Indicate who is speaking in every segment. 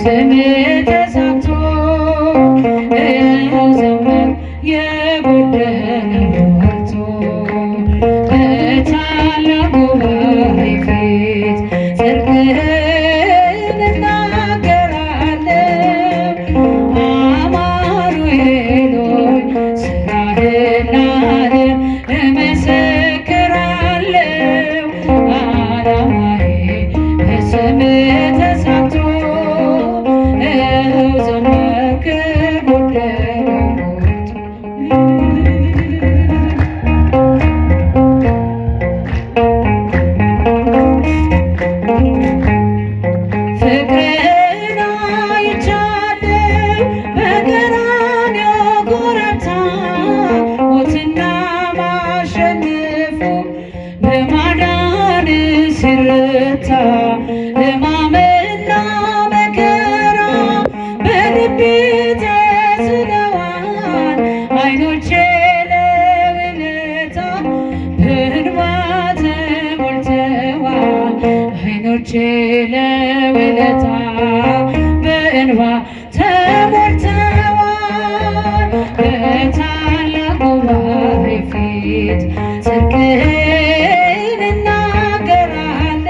Speaker 1: በስምህ ተሳክቶ ዘመር የጎደለው ሞልቶ በታላቅ ጉባኤ ፊት ጽድቅህን እናገራለሁ። አማኑኤል ሆይ ስራህን ለዓለም እመሰክራለሁ። ዓላማዬ በስምህ ተሳክቶ ዘመርክ ጎደለው ሞልቶ ፍቅርህን አይቻለሁ በቀራንዮ ኮረብታ ሞትና ማሸነፉ በማዳንህ ሲረታ ሕማምና መከራ በልቤ ተስለዋል። ዓይኖቼ ለውለታ በእንባ ተሞልተዋል። ዓይኖቼ ለውለታ በእንባ ተሞልተዋል። በታላቅ ጉባኤ ፊት ጽድቅህን እናገራለሁ።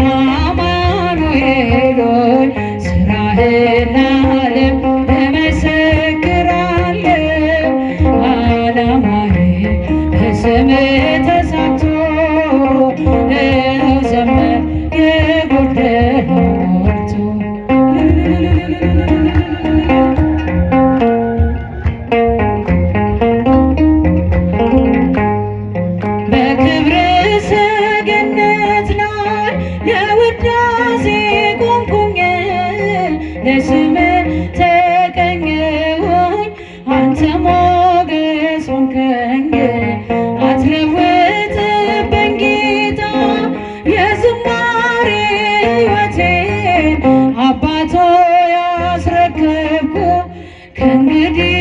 Speaker 1: አማኑኤል ሆይ ስራህን ለዓለም እመሰክራለሁ። ዓላማዬ በስምህ ተሳክቶ ዘመር የጎደለው ሞልቶ በክብርህ ሰገነት ላይ ለውዳሴ ቆምኩኝ። ለስምህ ተቀኘሁኝ አንተ ሞገስ ሆንከኝ። አትለውጥብኝ ጌታ የዝማሬ ሕይወቴን አባቶ ያስረከብኩ ከእንግዲህ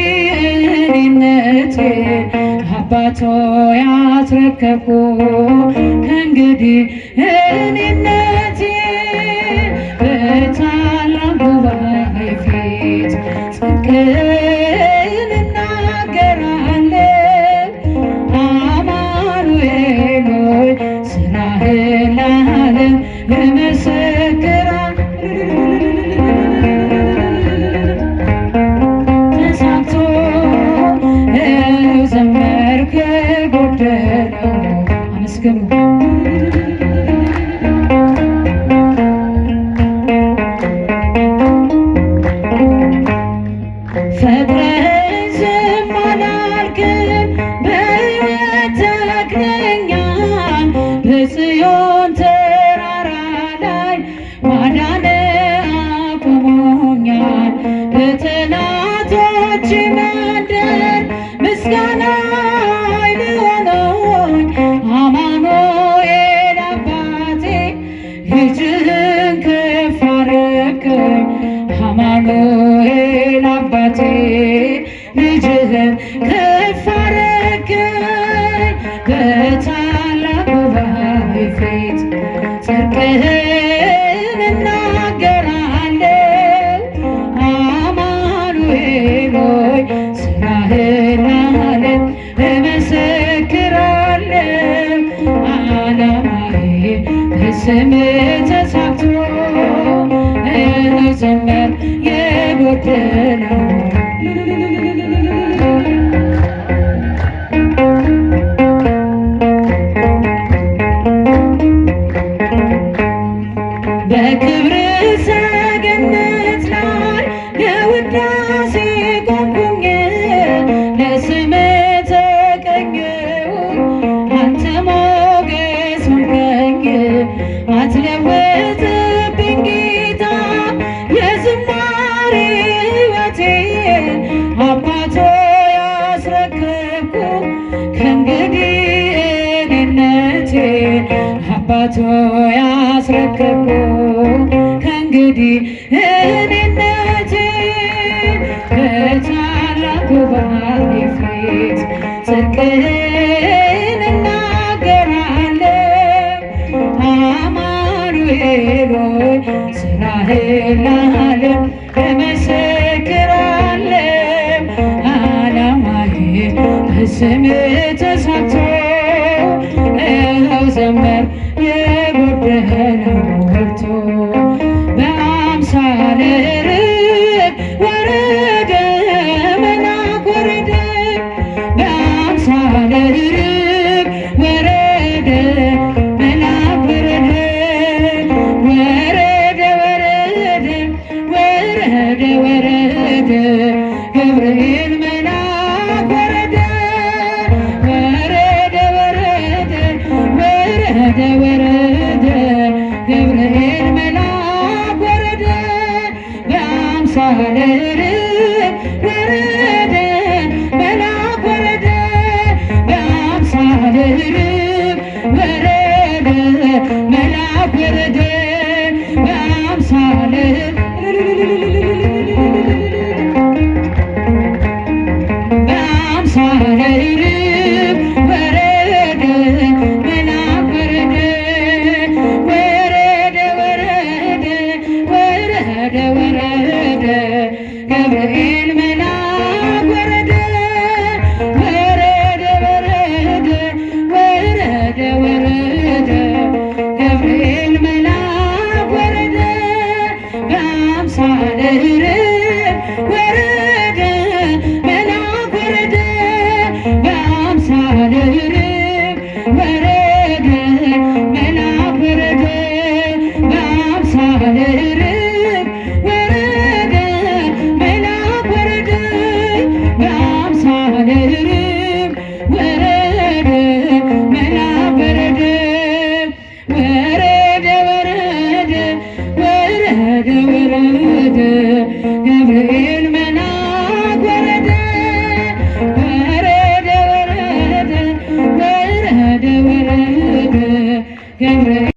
Speaker 1: እኔነቴን አባቶ ያስረከብኩ ከእንግዲህ እኔነቴን በታላቅ ጉባኤ ፊት ጽድቅህን እናገራለሁ። አማኑኤል ሆይ ስራህን ለዓለም እመሰክራለሁ። ተሳክቶ ዘመርክ የጎደለው አመስግኑ። ፈጥረኸኝ ዝም አላልክም በሕይወት ተክለኸኛል። በጽዮን ተራራ ላይ ማዳንህ አቁሞኛል። በጠላቶቼ መንደር ምስጋና ኃይል ሆኖኝ አማኑኤል አባቴ ልጅህን ከፍ አደረግከኝ። አማኑኤል አባቴ ልጅህን ከፍ አደረግከኝ። በታላቅ ጉባኤ ፊት ጽድቅህን እናገራለሁ። አማኑኤል ሆይ ስራህን ለዓለም እመሰክራለሁ። ዓላማዬ በስምህ ተሳክቶ ዘመር የጎደለው በክብርህ ሰገነት ላይ ለውዳሴ ቆምኩኝ። ለስምህ ተቀኘሁኝ አንተ ሞገስ ሆንከኝ። አትለውጥብኝ ጌታ የዝማሬ ሕይወቴን አባቶ ያስረከብኩ ከእንግዲህ እኔነቴን አባቶ ያስረከብኩ ከእንግዲህ እኔነቴን በታላቅ ጉባኤ ፊት ጽድቅህን እናገራለሁ። አማኑኤል ሆይ ስራ ስራህን ለዓለም እመሰክራለሁ። ዓላማዬ በስምህ ተሳክቶ ይኸው ዘመር የጎደለው ሞልቶ በአምሳለ ርግብ ወረደ መልአክ ወረደ በአምሳለ ርግብ ወረደ መልአክ ወረደ ወረደ ወረደ ወረደ ገብርኤል መልአክ ወረደ ወረደ ወረደ ገብርኤል መልአክ ወረደ በአምሳለ ርግብ ወረደ መልአክ ወረደ በአምሳለ ርግብ ወረደ መልአክ ወረደ በአምሳለ በአምሳለ ርግብ ወረደ መልአክ ወረደ ወረደ ወረደ ገብርኤል መልአክ ወረደ ወረደ ገብርኤል መልአክ ወረደ በአምሳለ ርግብ